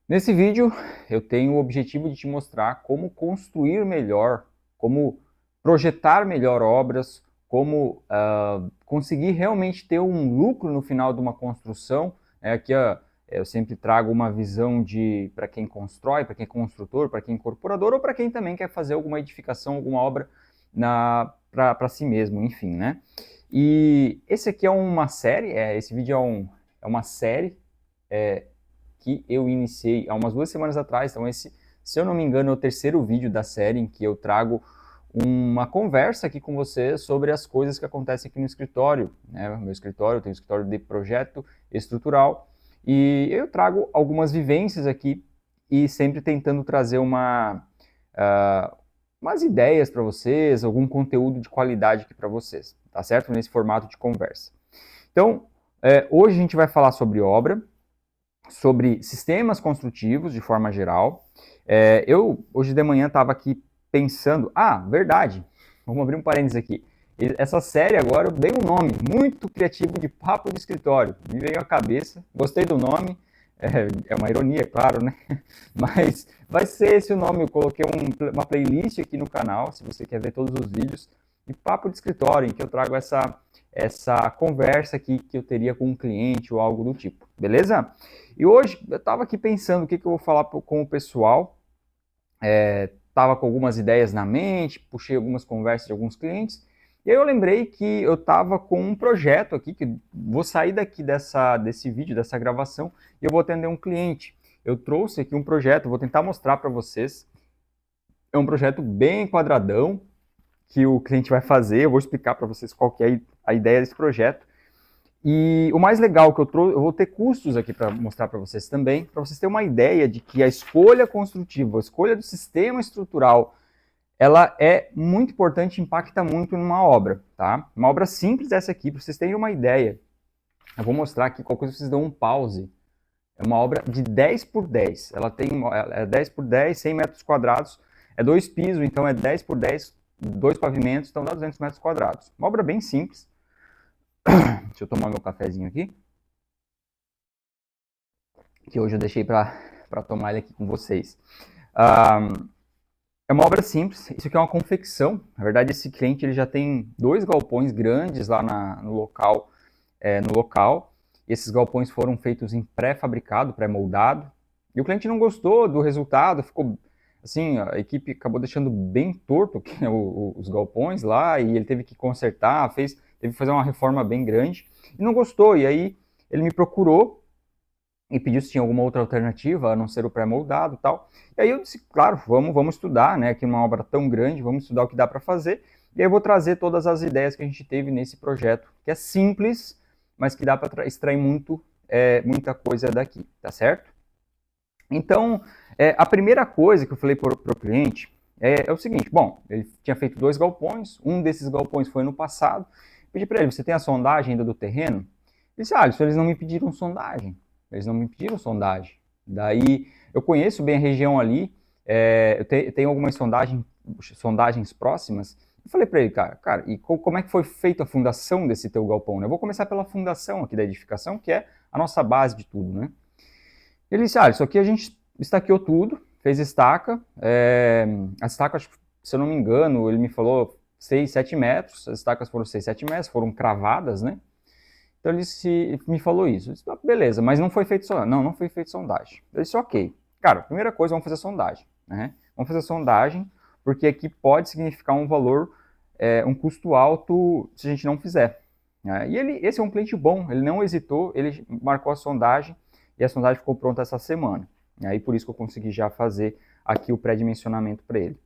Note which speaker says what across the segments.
Speaker 1: Nesse vídeo, eu tenho o objetivo de te mostrar como construir melhor, como projetar melhor obras, como conseguir realmente ter um lucro no final de uma construção. Aqui eu sempre trago uma visão de para quem constrói, para quem é construtor, para quem é incorporador ou para quem também quer fazer alguma edificação, alguma obra para si mesmo, enfim, né? E esse aqui é uma série, esse vídeo é uma série que eu iniciei há umas 2 semanas atrás. Então esse, se eu não me engano, é o terceiro vídeo da série em que eu trago uma conversa aqui com você sobre as coisas que acontecem aqui no escritório, né? Meu escritório, eu tenho um escritório de projeto estrutural e eu trago algumas vivências aqui e sempre tentando trazer umas ideias para vocês, algum conteúdo de qualidade aqui para vocês, tá certo? Nesse formato de conversa. Então, hoje a gente vai falar sobre obra, sobre sistemas construtivos de forma geral. Eu, hoje de manhã, estava aqui pensando, verdade, vamos abrir um parênteses aqui. Essa série agora eu dei um nome muito criativo de Papo de Escritório. Me veio à cabeça, gostei do nome, é uma ironia, claro, né? Mas vai ser esse o nome. Eu coloquei uma playlist aqui no canal, se você quer ver todos os vídeos, de Papo de Escritório, em que eu trago essa conversa aqui que eu teria com um cliente ou algo do tipo, beleza? E hoje eu estava aqui pensando o que eu vou falar com o pessoal, estava com algumas ideias na mente, puxei algumas conversas de alguns clientes, e aí eu lembrei que eu estava com um projeto aqui, que vou sair daqui desse vídeo, dessa gravação, e eu vou atender um cliente. Eu trouxe aqui um projeto, vou tentar mostrar para vocês. É um projeto bem quadradão, que o cliente vai fazer, eu vou explicar para vocês qual que é a ideia desse projeto. E o mais legal que eu trouxe, eu vou ter custos aqui para mostrar para vocês também, para vocês terem uma ideia de que a escolha construtiva, a escolha do sistema estrutural, ela é muito importante, impacta muito numa obra, tá? Uma obra simples essa aqui, para vocês terem uma ideia. Eu vou mostrar aqui, qualquer coisa vocês dão um pause. É uma obra de 10 por 10. Ela é 10 por 10, 100 metros quadrados, é 2 pisos, então é 10 por 10, 2 pavimentos, então dá 200 metros quadrados. Uma obra bem simples. Deixa eu tomar meu cafezinho aqui, que hoje eu deixei para tomar ele aqui com vocês. Ah, é uma obra simples, isso aqui é uma confecção. Na verdade, esse cliente ele já tem 2 galpões grandes lá no local. Esses galpões foram feitos em pré-fabricado, pré-moldado. E o cliente não gostou do resultado, ficou assim, a equipe acabou deixando bem torto os galpões lá, e ele teve que consertar, teve que fazer uma reforma bem grande, e não gostou. E aí ele me procurou e pediu se tinha alguma outra alternativa a não ser o pré-moldado e tal. E aí eu disse, claro, vamos estudar, né? Aqui numa obra tão grande, vamos estudar o que dá para fazer. E aí eu vou trazer todas as ideias que a gente teve nesse projeto, que é simples, mas que dá para extrair muita coisa daqui, tá certo? Então, a primeira coisa que eu falei para o cliente é o seguinte: bom, ele tinha feito 2 galpões, um desses galpões foi no passado. Pedi para ele, você tem a sondagem ainda do terreno? Ele disse, eles não me pediram sondagem. Eles não me pediram sondagem. Daí, eu conheço bem a região ali, eu tenho algumas sondagens próximas. Eu falei para ele, cara, e como é que foi feita a fundação desse teu galpão, né? Eu vou começar pela fundação aqui da edificação, que é a nossa base de tudo, né? Ele disse, isso aqui a gente estaqueou tudo, fez estaca, a estaca, se eu não me engano, ele me falou 6, 7 metros, as estacas foram 6, 7 metros, foram cravadas, né? Então ele me falou isso. Eu disse, beleza, mas não foi feito sondagem. Não foi feito sondagem. Eu disse, ok. Cara, primeira coisa, vamos fazer sondagem, né? Vamos fazer sondagem, porque aqui pode significar um valor, um custo alto se a gente não fizer. Né? E esse é um cliente bom, ele não hesitou, ele marcou a sondagem, e a sondagem ficou pronta essa semana. E aí por isso que eu consegui já fazer aqui o pré-dimensionamento para ele.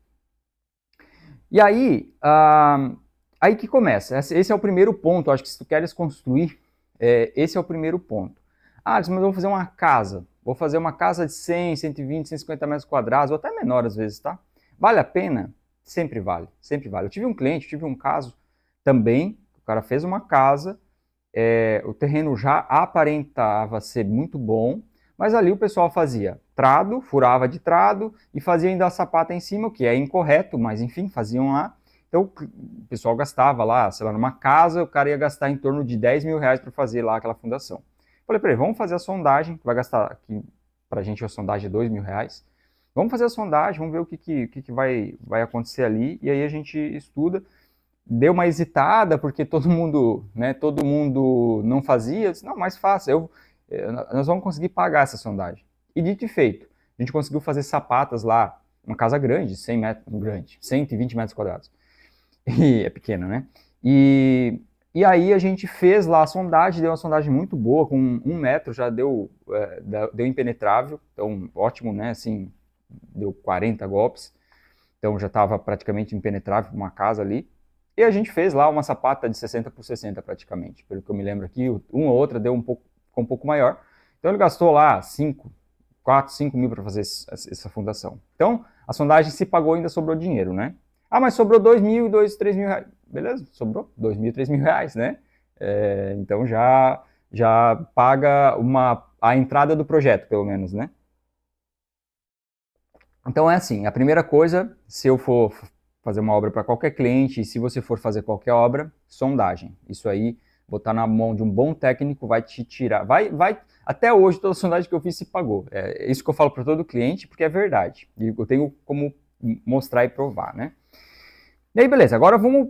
Speaker 1: E aí, aí que começa. Esse é o primeiro ponto. Eu acho que se tu queres construir, esse é o primeiro ponto. Mas eu vou fazer uma casa. Vou fazer uma casa de 100, 120, 150 metros quadrados, ou até menor às vezes, tá? Vale a pena? Sempre vale, sempre vale. Eu tive um cliente, tive um caso também, o cara fez uma casa, o terreno já aparentava ser muito bom, mas ali o pessoal fazia trado, furava de trado e fazia ainda a sapata em cima, o que é incorreto, mas enfim, faziam lá. Então o pessoal gastava lá, sei lá, numa casa, o cara ia gastar em torno de 10 mil reais para fazer lá aquela fundação. Falei para ele, vamos fazer a sondagem, vai gastar aqui para a gente a sondagem é R$2.000. Vamos fazer a sondagem, vamos ver o que vai acontecer ali, e aí a gente estuda. Deu uma hesitada, porque todo mundo não fazia. Eu disse, não, mais fácil, nós vamos conseguir pagar essa sondagem. E dito e feito, a gente conseguiu fazer sapatas lá, uma casa grande, 100 metros, grande, 120 metros quadrados. E é pequena, né? E aí a gente fez lá a sondagem, deu uma sondagem muito boa, com 1 metro, já deu impenetrável, então ótimo, né? Assim, deu 40 golpes, então já estava praticamente impenetrável uma casa ali. E a gente fez lá uma sapata de 60 por 60 praticamente, pelo que eu me lembro aqui, uma ou outra deu ficou um pouco maior. Então ele gastou lá 4, 5 mil para fazer essa fundação. Então a sondagem se pagou, ainda sobrou dinheiro, né? Ah, mas sobrou 2.000, 3 mil reais. Beleza, sobrou 2.000, 3 mil reais, né? Então já paga a entrada do projeto, pelo menos, né? Então é assim, a primeira coisa, se eu for fazer uma obra para qualquer cliente, e se você for fazer qualquer obra, sondagem. Isso aí, botar na mão de um bom técnico vai te tirar, até hoje toda sondagem que eu fiz se pagou. É isso que eu falo para todo cliente, porque é verdade. E eu tenho como mostrar e provar, né? E aí, beleza, agora vamos,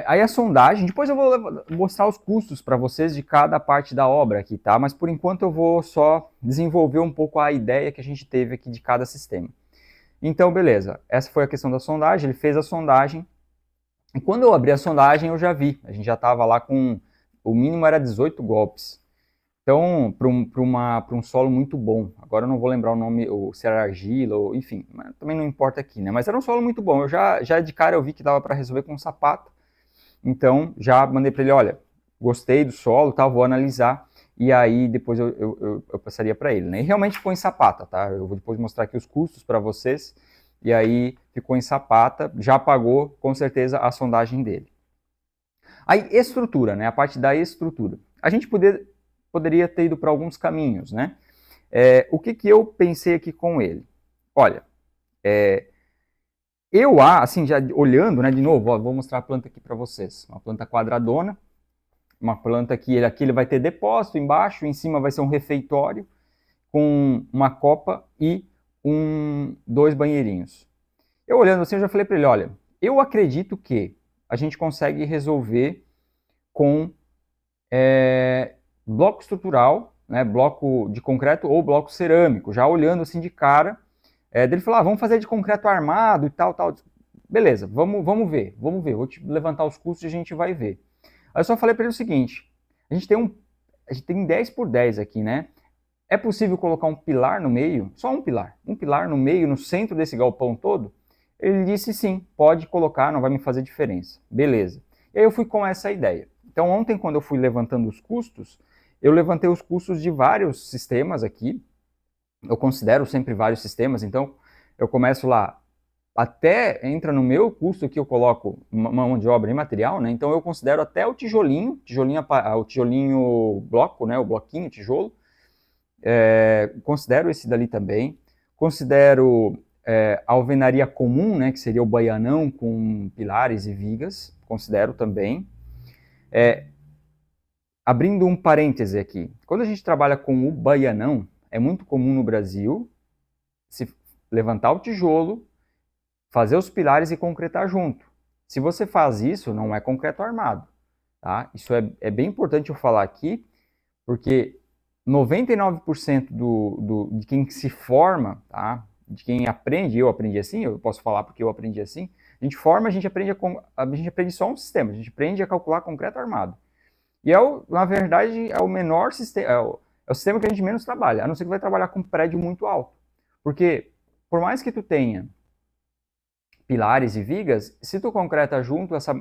Speaker 1: aí a sondagem, depois eu vou mostrar os custos para vocês de cada parte da obra aqui, tá? Mas por enquanto eu vou só desenvolver um pouco a ideia que a gente teve aqui de cada sistema. Então, beleza, essa foi a questão da sondagem, ele fez a sondagem, e quando eu abri a sondagem eu já vi, a gente já estava lá com, o mínimo era 18 golpes, então, para um solo muito bom, agora eu não vou lembrar o nome, se era argila, ou, enfim, também não importa aqui, né, mas era um solo muito bom, eu já de cara eu vi que dava para resolver com um sapato, então já mandei para ele, olha, gostei do solo, tá, vou analisar, e aí depois eu passaria para ele, né? E realmente ficou em sapata, tá? Eu vou depois mostrar aqui os custos para vocês, e aí ficou em sapata, já pagou com certeza a sondagem dele. Aí estrutura, né? A parte da estrutura. A gente poderia ter ido para alguns caminhos, né? O que eu pensei aqui com ele? Olha, assim, já olhando, né, de novo, ó, vou mostrar a planta aqui para vocês. Uma planta quadradona, uma planta que aqui ele vai ter depósito embaixo, em cima vai ser um refeitório com uma copa e 2 banheirinhos. Eu olhando assim, eu já falei para ele, olha, eu acredito que a gente consegue resolver com bloco estrutural, né, bloco de concreto ou bloco cerâmico, já olhando assim de cara. Ele falou, vamos fazer de concreto armado e tal. Beleza, vamos ver, vou te levantar os custos e a gente vai ver. Aí eu só falei para ele o seguinte, a gente tem 10 por 10 aqui, né? É possível colocar um pilar no meio? Só um pilar no meio, no centro desse galpão todo? Ele disse sim, pode colocar, não vai me fazer diferença. Beleza. E aí eu fui com essa ideia. Então ontem, quando eu fui levantando os custos, eu levantei os custos de vários sistemas aqui. Eu considero sempre vários sistemas, então eu começo lá, até entra no meu custo que eu coloco uma mão de obra e material, né? Então eu considero até o tijolinho bloco, né? O bloquinho, tijolo. Considero esse dali também. Considero a alvenaria comum, né? Que seria o baianão com pilares e vigas. Considero também. Abrindo um parêntese aqui. Quando a gente trabalha com o baianão, é muito comum no Brasil se levantar o tijolo, fazer os pilares e concretar junto. Se você faz isso, não é concreto armado. Tá? Isso é bem importante eu falar aqui, porque 99% de quem se forma, tá? De quem aprende, eu aprendi assim, eu posso falar porque eu aprendi assim, a gente aprende só um sistema, a gente aprende a calcular concreto armado. E na verdade, é o menor sistema, é o sistema que a gente menos trabalha, a não ser que vai trabalhar com prédio muito alto. Porque, por mais que tu tenha pilares e vigas, se tu concreta junto essa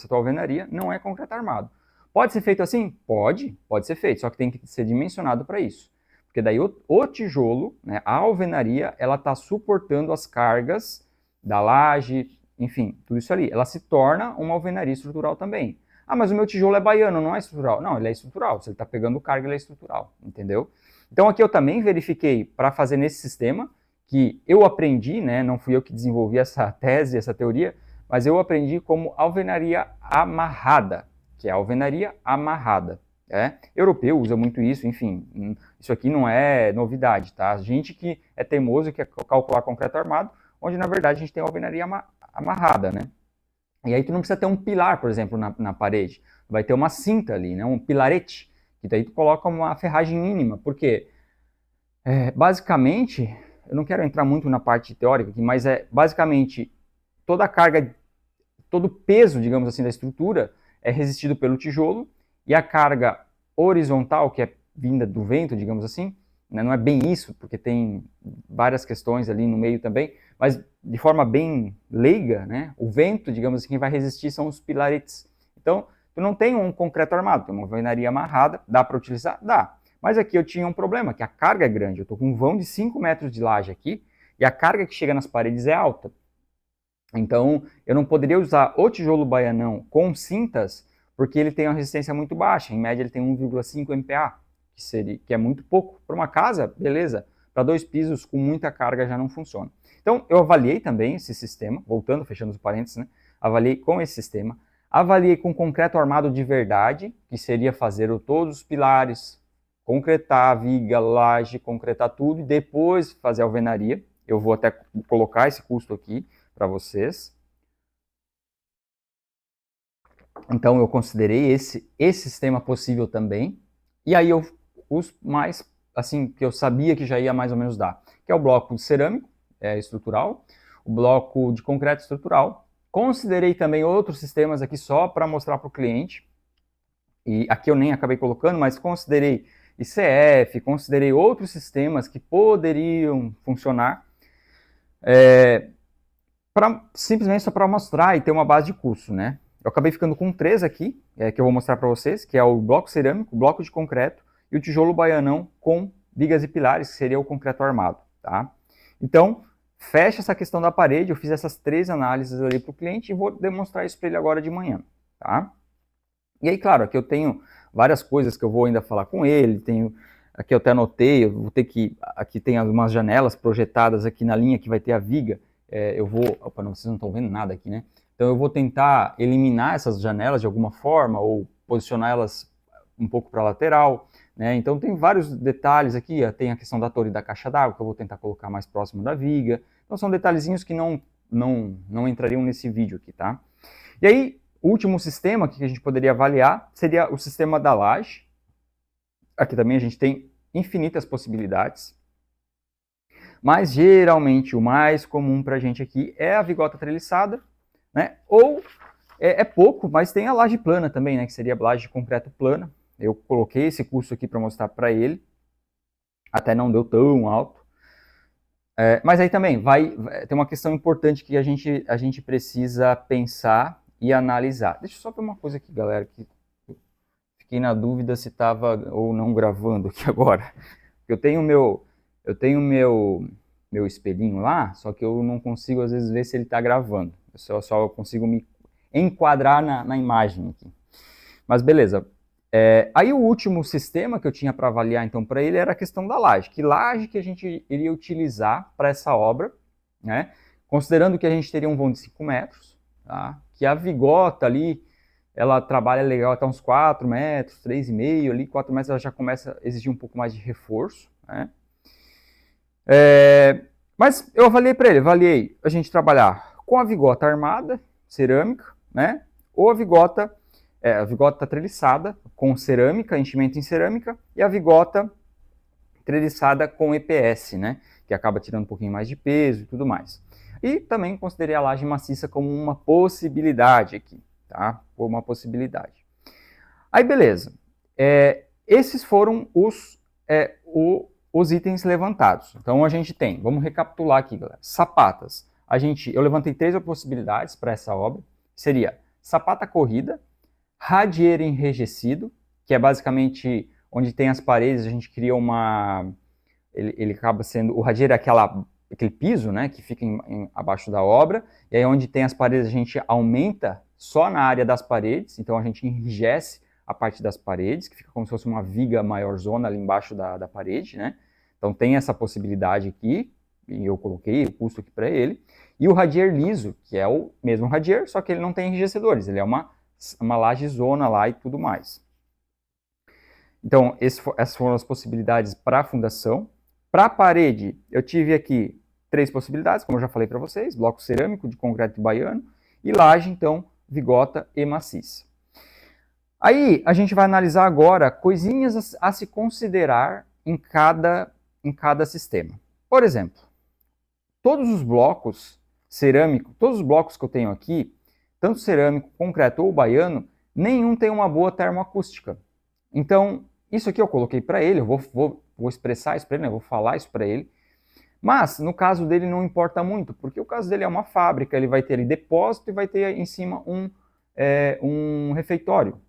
Speaker 1: tua alvenaria, não é concreto armado. Pode ser feito assim? Pode ser feito, só que tem que ser dimensionado para isso. Porque daí o tijolo, né, a alvenaria, ela está suportando as cargas da laje, enfim, tudo isso ali. Ela se torna uma alvenaria estrutural também. Ah, mas o meu tijolo é baiano, não é estrutural. Não, ele é estrutural. Se ele está pegando carga, ele é estrutural, entendeu? Então aqui eu também verifiquei para fazer nesse sistema, que eu aprendi, né, não fui eu que desenvolvi essa tese, essa teoria, mas eu aprendi como alvenaria amarrada, que é a alvenaria amarrada. Europeu usa muito isso, enfim, isso aqui não é novidade, tá? Gente que é teimoso, quer calcular concreto armado, onde na verdade a gente tem a alvenaria amarrada, né? E aí tu não precisa ter um pilar, por exemplo, na parede, vai ter uma cinta ali, né? Um pilarete, que daí tu coloca uma ferragem mínima, porque basicamente, eu não quero entrar muito na parte teórica aqui, mas basicamente toda a carga, todo o peso, digamos assim, da estrutura é resistido pelo tijolo, e a carga horizontal, que é vinda do vento, digamos assim, né, não é bem isso, porque tem várias questões ali no meio também, mas de forma bem leiga, né, o vento, digamos assim, quem vai resistir são os pilaretes. Então, tu não tem um concreto armado, tem uma alvenaria amarrada, dá para utilizar? Dá. Mas aqui eu tinha um problema, que a carga é grande, eu estou com um vão de 5 metros de laje aqui, e a carga que chega nas paredes é alta. Então, eu não poderia usar o tijolo baianão com cintas, porque ele tem uma resistência muito baixa. Em média, ele tem 1,5 MPa, que é muito pouco. Para uma casa, beleza. Para 2 pisos, com muita carga, já não funciona. Então, eu avaliei também esse sistema, voltando, fechando os parênteses, né? Avaliei com esse sistema. Avaliei com concreto armado de verdade, que seria fazer todos os pilares, concretar a viga, laje, concretar tudo, e depois fazer a alvenaria. Eu vou até colocar esse custo aqui para vocês. Então eu considerei esse sistema possível também. E aí os mais, assim, que eu sabia que já ia mais ou menos dar, que é o bloco de cerâmico estrutural, o bloco de concreto estrutural. Considerei também outros sistemas aqui só para mostrar para o cliente. E aqui eu nem acabei colocando, mas considerei ICF, considerei outros sistemas que poderiam funcionar. Simplesmente só para mostrar e ter uma base de curso, né? Eu acabei ficando com 3 aqui, que eu vou mostrar para vocês, que é o bloco cerâmico, o bloco de concreto e o tijolo baianão com vigas e pilares, que seria o concreto armado, tá? Então, fecha essa questão da parede, eu fiz essas 3 análises ali para o cliente e vou demonstrar isso para ele agora de manhã, tá? E aí, claro, aqui eu tenho várias coisas que eu vou ainda falar com ele, aqui eu até anotei, eu vou ter que, aqui tem algumas janelas projetadas aqui na linha que vai ter a viga, opa, não, vocês não estão vendo nada aqui, né? Então eu vou tentar eliminar essas janelas de alguma forma, ou posicionar elas um pouco para a lateral, né? Então tem vários detalhes aqui, tem a questão da torre da caixa d'água, que eu vou tentar colocar mais próximo da viga. Então são detalhezinhos que não entrariam nesse vídeo aqui, tá? E aí, o último sistema que a gente poderia avaliar seria o sistema da laje. Aqui também a gente tem infinitas possibilidades. Mas geralmente o mais comum para a gente aqui é a vigota treliçada, né? Ou é pouco, mas tem a laje plana também, né? Que seria a laje de concreto plana. Eu coloquei esse curso aqui para mostrar para ele. Até não deu tão alto. Mas aí também tem uma questão importante que a gente precisa pensar e analisar. Deixa eu só ver uma coisa aqui, galera, que fiquei na dúvida se estava ou não gravando aqui agora. Eu tenho meu espelhinho lá, só que eu não consigo às vezes ver se ele está gravando. Eu só consigo me enquadrar na imagem aqui. Mas beleza. Aí o último sistema que eu tinha para avaliar então para ele era a questão da laje. Que laje que a gente iria utilizar para essa obra, né? Considerando que a gente teria um vão de 5 metros, tá? Que a vigota ali, ela trabalha legal até uns 4 metros, 3,5 ali, 4 metros ela já começa a exigir um pouco mais de reforço, né? Mas eu avaliei a gente trabalhar com a vigota armada, cerâmica, né? Ou a vigota treliçada com cerâmica, enchimento em cerâmica, e a vigota treliçada com EPS, né? Que acaba tirando um pouquinho mais de peso e tudo mais. E também considerei a laje maciça como uma possibilidade aqui, tá? Uma possibilidade. Aí, beleza. Esses foram os itens levantados. Então, a gente tem, vamos recapitular aqui, galera. Sapatas. Eu levantei 3 possibilidades para essa obra. Seria sapata corrida, radier enrijecido, que é basicamente onde tem as paredes, a gente cria ele acaba sendo, o radier é aquele piso, né, que fica abaixo da obra, e aí onde tem as paredes a gente aumenta só na área das paredes, então a gente enrijece a parte das paredes, que fica como se fosse uma viga maior zona ali embaixo da parede, né? Então tem essa possibilidade aqui, e eu coloquei o custo aqui para ele. E o radier liso, que é o mesmo radier, só que ele não tem enrijecedores, ele é uma laje zona lá e tudo mais. Então, essas foram as possibilidades para a fundação. Para a parede, eu tive aqui 3 possibilidades, como eu já falei para vocês, bloco cerâmico de concreto baiano, e laje, então, vigota e maciça. Aí, a gente vai analisar agora coisinhas a se considerar em cada sistema. Por exemplo, todos os blocos cerâmicos, todos os blocos que eu tenho aqui, tanto cerâmico, concreto ou baiano, nenhum tem uma boa termoacústica. Então, isso aqui eu coloquei para ele, eu vou expressar isso para ele, né? Eu vou falar isso para ele. Mas, no caso dele, não importa muito, porque o caso dele é uma fábrica, ele vai ter ali depósito e vai ter em cima um refeitório.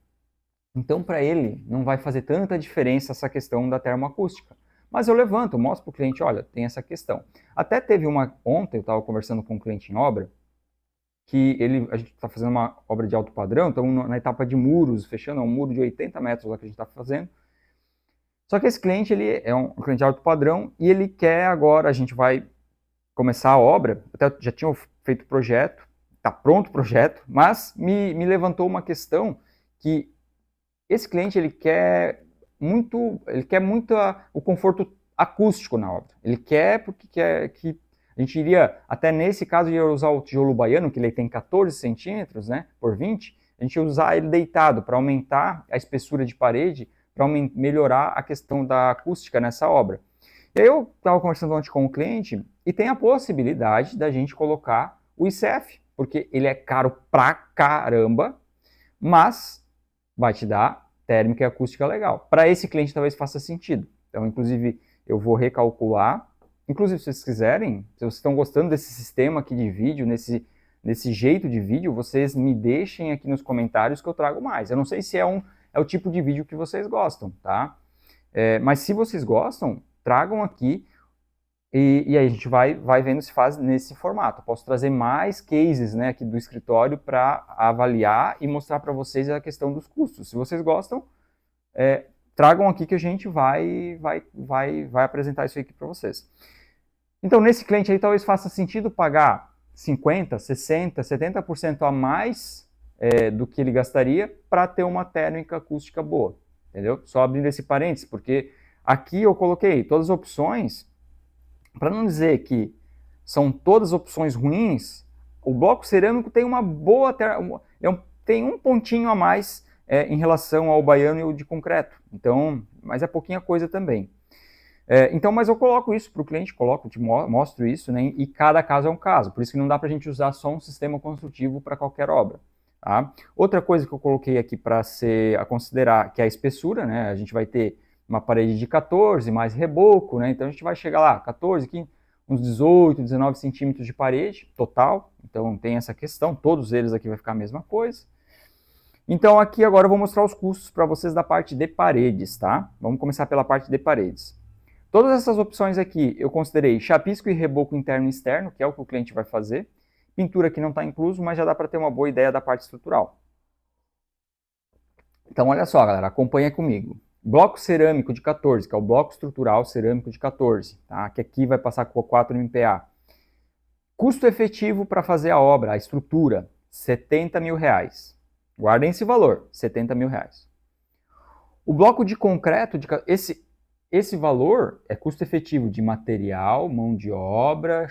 Speaker 1: Então, para ele, não vai fazer tanta diferença essa questão da termoacústica. Mas eu levanto, eu mostro para o cliente, olha, tem essa questão. Até teve ontem eu estava conversando com um cliente em obra, que a gente está fazendo uma obra de alto padrão, então na etapa de muros, fechando, é um muro de 80 metros lá que a gente está fazendo. Só que esse cliente, ele é um cliente de alto padrão e ele quer agora, a gente vai começar a obra, até já tinha feito o projeto, está pronto o projeto, mas me levantou uma questão que esse cliente ele quer muito o conforto acústico na obra. Ele quer porque quer que a gente iria, até nesse caso, ia usar o tijolo baiano, que ele tem 14 centímetros, né, por 20, a gente ia usar ele deitado para aumentar a espessura de parede, para melhorar a questão da acústica nessa obra. E aí eu estava conversando ontem com o cliente e tem a possibilidade da gente colocar o ICF, porque ele é caro pra caramba, mas vai te dar térmica e acústica legal. Para esse cliente talvez faça sentido. Então, inclusive, eu vou recalcular. Inclusive, se vocês quiserem, se vocês estão gostando desse sistema aqui de vídeo, nesse jeito de vídeo, vocês me deixem aqui nos comentários que eu trago mais. Eu não sei se é o tipo de vídeo que vocês gostam, tá? Mas se vocês gostam, tragam aqui e aí a gente vai vendo se faz nesse formato. Eu posso trazer mais cases, né, aqui do escritório para avaliar e mostrar para vocês a questão dos custos. Se vocês gostam, tragam aqui que a gente vai apresentar isso aqui para vocês. Então, nesse cliente aí, talvez faça sentido pagar 50%, 60%, 70% a mais do que ele gastaria para ter uma térmica acústica boa, entendeu? Só abrindo esse parênteses, porque aqui eu coloquei todas as opções, para não dizer que são todas opções ruins, o bloco cerâmico tem uma boa, tem um pontinho a mais em relação ao baiano e o de concreto, então, mas é pouquinha coisa também. Então, mas eu coloco isso para o cliente, mostro isso, né, e cada caso é um caso, por isso que não dá para a gente usar só um sistema construtivo para qualquer obra. Tá? Outra coisa que eu coloquei aqui para a considerar, que é a espessura, né, a gente vai ter uma parede de 14, mais reboco, né, então a gente vai chegar lá, 14, 15, uns 18, 19 centímetros de parede total, então tem essa questão, todos eles aqui vai ficar a mesma coisa. Então aqui agora eu vou mostrar os custos para vocês da parte de paredes, tá? Vamos começar pela parte de paredes. Todas essas opções aqui eu considerei chapisco e reboco interno e externo, que é o que o cliente vai fazer. Pintura que não está incluso, mas já dá para ter uma boa ideia da parte estrutural. Então olha só, galera, acompanha comigo. Bloco cerâmico de 14, que é o bloco estrutural cerâmico de 14, tá? Que aqui vai passar com 4 MPa. Custo efetivo para fazer a obra, a estrutura, R$70 mil. Guardem esse valor, R$70 mil. O bloco de concreto, esse valor é custo efetivo de material, mão de obra,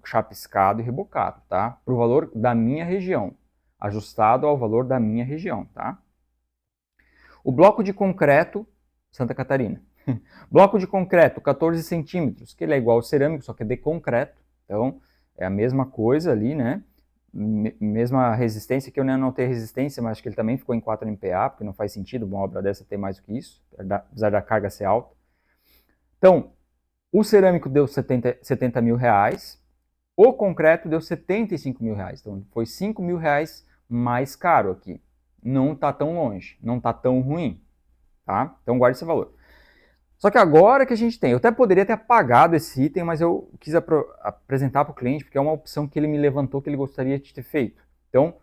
Speaker 1: chapiscado e rebocado, tá? Para o valor da minha região, ajustado ao valor da minha região, tá? O bloco de concreto, Santa Catarina. Bloco de concreto, 14 centímetros, que ele é igual ao cerâmico, só que é de concreto. Então, é a mesma coisa ali, né? Mesma resistência, que eu não tenho resistência, mas acho que ele também ficou em 4 MPa, porque não faz sentido uma obra dessa ter mais do que isso, apesar da carga ser alta. Então, o cerâmico deu 70 mil reais, o concreto deu 75 mil reais. Então, foi 5 mil reais mais caro aqui. Não está tão longe, não está tão ruim, tá? Então, guarde esse valor. Só que agora que a gente tem, eu até poderia ter apagado esse item, mas eu quis apresentar para o cliente, porque é uma opção que ele me levantou que ele gostaria de ter feito. Então,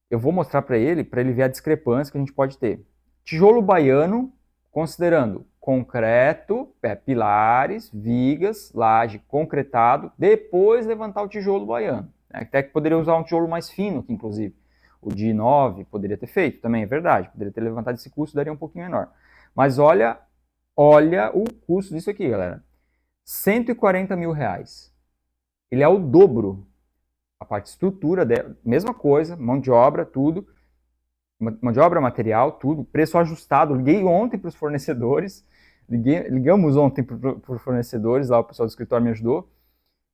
Speaker 1: eu vou mostrar para ele ver a discrepância que a gente pode ter. Tijolo baiano, considerando concreto, pilares, vigas, laje, concretado, depois levantar o tijolo baiano. Até que poderia usar um tijolo mais fino, que inclusive o de 9 poderia ter feito, também é verdade, poderia ter levantado esse custo, daria um pouquinho menor. Mas olha o custo disso aqui, galera. 140 mil reais. Ele é o dobro. A parte de estrutura, mesma coisa, mão de obra, tudo. Mão de obra, material, tudo. Preço ajustado. Liguei ontem para os fornecedores. Ligamos ontem para os fornecedores, lá o pessoal do escritório me ajudou.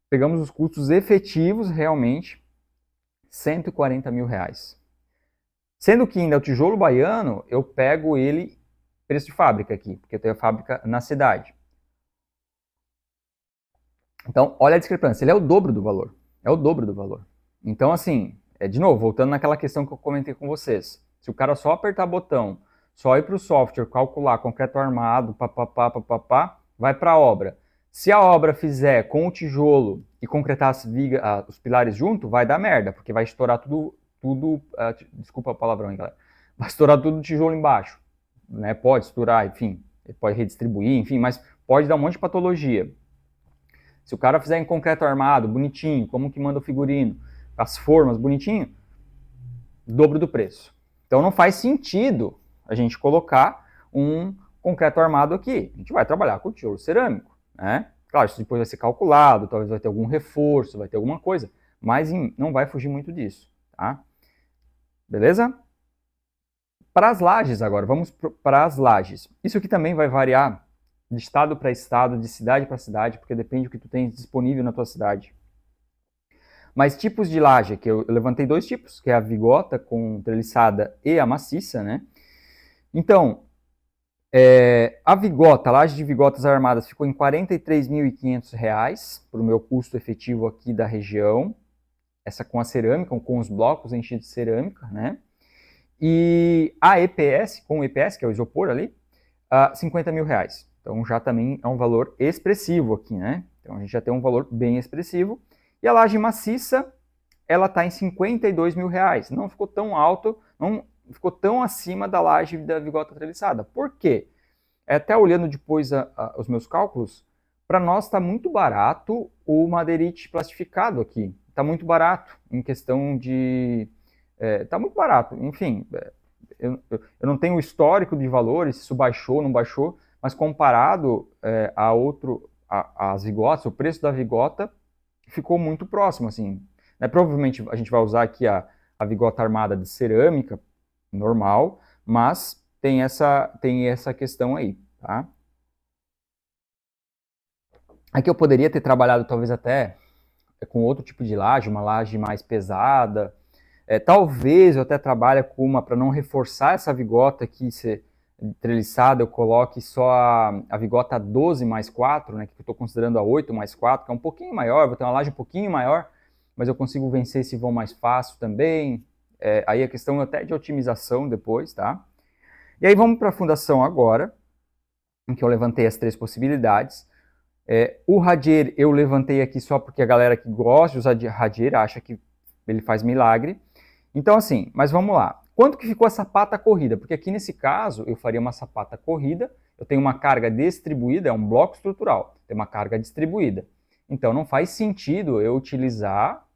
Speaker 1: Pegamos os custos efetivos, realmente, 140 mil reais. Sendo que ainda o tijolo baiano, eu pego ele preço de fábrica aqui, porque eu tenho a fábrica na cidade. Então, olha a discrepância, ele é o dobro do valor. É o dobro do valor. Então, assim, de novo, voltando naquela questão que eu comentei com vocês. Se o cara só apertar botão, só ir para o software, calcular concreto armado, papapá, vai para a obra. Se a obra fizer com o tijolo e concretar as vigas, os pilares junto, vai dar merda, porque vai estourar tudo, desculpa o palavrão, hein, galera. Vai estourar tudo o tijolo embaixo. Né? Pode estourar, enfim, pode redistribuir, enfim, mas pode dar um monte de patologia. Se o cara fizer em concreto armado, bonitinho, como que manda o figurino, as formas, bonitinho, dobro do preço. Então não faz sentido a gente colocar um concreto armado aqui. A gente vai trabalhar com tijolo cerâmico, né? Claro, isso depois vai ser calculado, talvez vai ter algum reforço, vai ter alguma coisa, mas não vai fugir muito disso, tá? Beleza? Para as lajes agora, vamos para as lajes. Isso aqui também vai variar de estado para estado, de cidade para cidade, porque depende do que tu tem disponível na tua cidade. Mas tipos de laje, que eu levantei dois tipos, que é a vigota com treliçada e a maciça, né? Então, a vigota, a laje de vigotas armadas ficou em R$ 43.500 para o meu custo efetivo aqui da região. Essa com a cerâmica, com os blocos enchidos de cerâmica, né? E a EPS, com o EPS, que é o isopor ali, R$ 50 mil. Então já também é um valor expressivo aqui, né? Então a gente já tem um valor bem expressivo. E a laje maciça, ela está em R$ 52 mil. Não ficou tão alto, não ficou tão acima da laje da vigota treliçada. Por quê? Até olhando depois os meus cálculos, para nós está muito barato o madeirite plastificado aqui. Está muito barato em questão de... Está muito barato, enfim, eu não tenho o histórico de valores, se isso baixou ou não baixou, mas comparado às vigotas, o preço da vigota ficou muito próximo, assim. Né? Provavelmente a gente vai usar aqui a vigota armada de cerâmica, normal, mas tem essa questão aí, tá? Aqui eu poderia ter trabalhado talvez até com outro tipo de laje, uma laje mais pesada. Talvez eu até trabalhe com uma, para não reforçar essa vigota aqui ser treliçada, eu coloque só a vigota 12 mais 4, né, que eu estou considerando a 8 mais 4, que é um pouquinho maior, vou ter uma laje um pouquinho maior, mas eu consigo vencer esse vão mais fácil também. Aí a questão até de otimização depois, tá? E aí vamos para a fundação agora, em que eu levantei as três possibilidades. O radier eu levantei aqui só porque a galera que gosta de usar radier acha que ele faz milagre. Então assim, mas vamos lá. Quanto que ficou a sapata corrida? Porque aqui nesse caso eu faria uma sapata corrida, eu tenho uma carga distribuída, é um bloco estrutural, tem uma carga distribuída. Então não faz sentido eu utilizar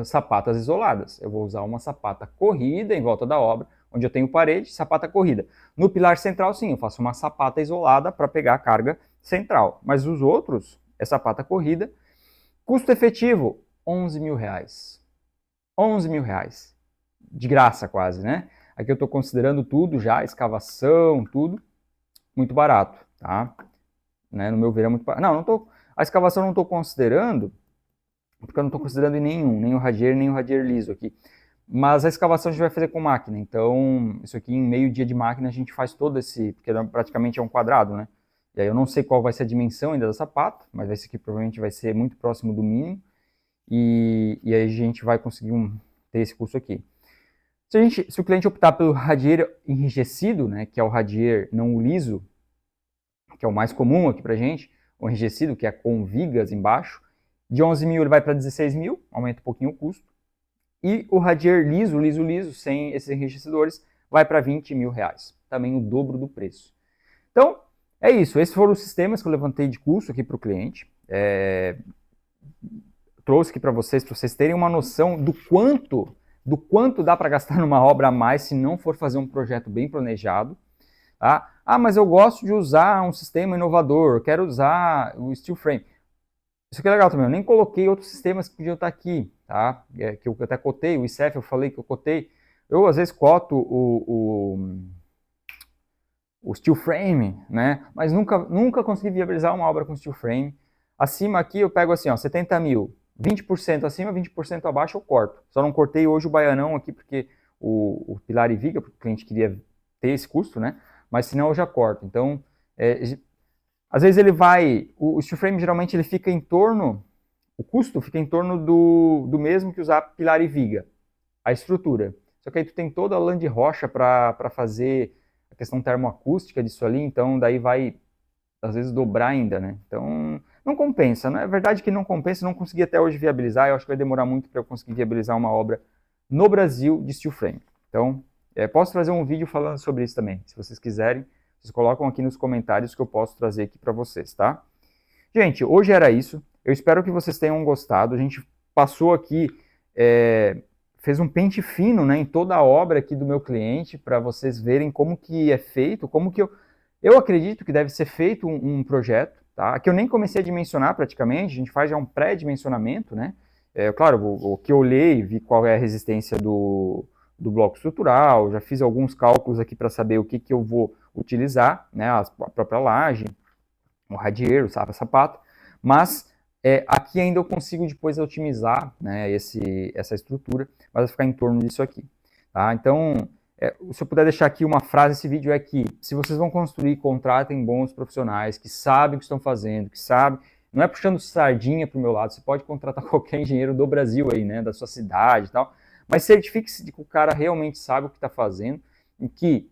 Speaker 1: sapatas isoladas. Eu vou usar uma sapata corrida em volta da obra, onde eu tenho parede, sapata corrida. No pilar central, sim, eu faço uma sapata isolada para pegar a carga central. Mas os outros é sapata corrida. Custo efetivo, R$ 11 mil. R$ 11 mil. De graça quase, né? Aqui eu estou considerando tudo já, escavação, tudo, muito barato, tá? Né? No meu ver é muito barato. Não, a escavação não estou considerando, porque eu não estou considerando em nenhum, nem o radier liso aqui. Mas a escavação a gente vai fazer com máquina, então isso aqui em meio dia de máquina a gente faz todo esse, porque praticamente é um quadrado, né? E aí eu não sei qual vai ser a dimensão ainda da sapata, mas esse aqui provavelmente vai ser muito próximo do mínimo, e aí a gente vai conseguir ter esse custo aqui. Se o cliente optar pelo radier enrijecido, né, que é o radier não liso, que é o mais comum aqui pra gente, o enrijecido, que é com vigas embaixo, de 11 mil ele vai para 16 mil, aumenta um pouquinho o custo. E o radier liso, sem esses enriquecedores, vai para 20 mil reais. Também o dobro do preço. Então, é isso. Esses foram os sistemas que eu levantei de custo aqui para o cliente. Trouxe aqui para vocês terem uma noção do quanto dá para gastar numa obra a mais se não for fazer um projeto bem planejado. Tá? mas eu gosto de usar um sistema inovador, eu quero usar o Steel Frame. Isso aqui é legal também, eu nem coloquei outros sistemas que podiam estar aqui, tá? Que eu até cotei, o ICEF eu falei que eu cotei. Eu às vezes coto o Steel Frame, né? Mas nunca consegui viabilizar uma obra com Steel Frame. Acima aqui eu pego assim, ó, 70 mil, 20% acima, 20% abaixo eu corto. Só não cortei hoje o baianão aqui porque o pilar e viga, porque o cliente queria ter esse custo, né? Mas senão eu já corto. Então, às vezes ele vai, o steel frame geralmente ele fica em torno, o custo fica em torno do mesmo que usar pilar e viga, a estrutura. Só que aí tu tem toda a lã de rocha para fazer a questão termoacústica disso ali, então daí vai, às vezes, dobrar ainda, né? Então, não compensa, né? É verdade que não compensa, não consegui até hoje viabilizar, eu acho que vai demorar muito para eu conseguir viabilizar uma obra no Brasil de steel frame. Então, posso trazer um vídeo falando sobre isso também, se vocês quiserem, vocês colocam aqui nos comentários que eu posso trazer aqui para vocês, tá? Gente, hoje era isso, eu espero que vocês tenham gostado, a gente passou aqui, fez um pente fino, né, em toda a obra aqui do meu cliente, para vocês verem como que é feito, como que eu acredito que deve ser feito um projeto, tá? Aqui eu nem comecei a dimensionar praticamente, a gente faz já um pré-dimensionamento, né? Claro, o que eu olhei, vi qual é a resistência do bloco estrutural, já fiz alguns cálculos aqui para saber o que eu vou utilizar, né? A própria laje, o radieiro, sapato, mas aqui ainda eu consigo depois otimizar, né, essa estrutura, mas vai ficar em torno disso aqui, tá? Então, se eu puder deixar aqui uma frase desse vídeo é que, se vocês vão construir, contratem bons profissionais que sabem o que estão fazendo, que sabem, não é puxando sardinha para o meu lado, você pode contratar qualquer engenheiro do Brasil aí, né, da sua cidade e tal, mas certifique-se de que o cara realmente sabe o que está fazendo e que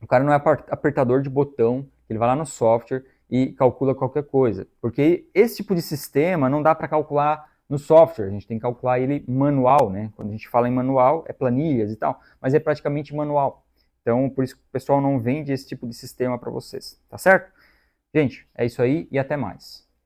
Speaker 1: o cara não é apertador de botão, ele vai lá no software e calcula qualquer coisa. Porque esse tipo de sistema não dá para calcular no software, a gente tem que calcular ele manual, né? Quando a gente fala em manual, é planilhas e tal, mas é praticamente manual. Então, por isso que o pessoal não vende esse tipo de sistema para vocês, tá certo? Gente, é isso aí e até mais.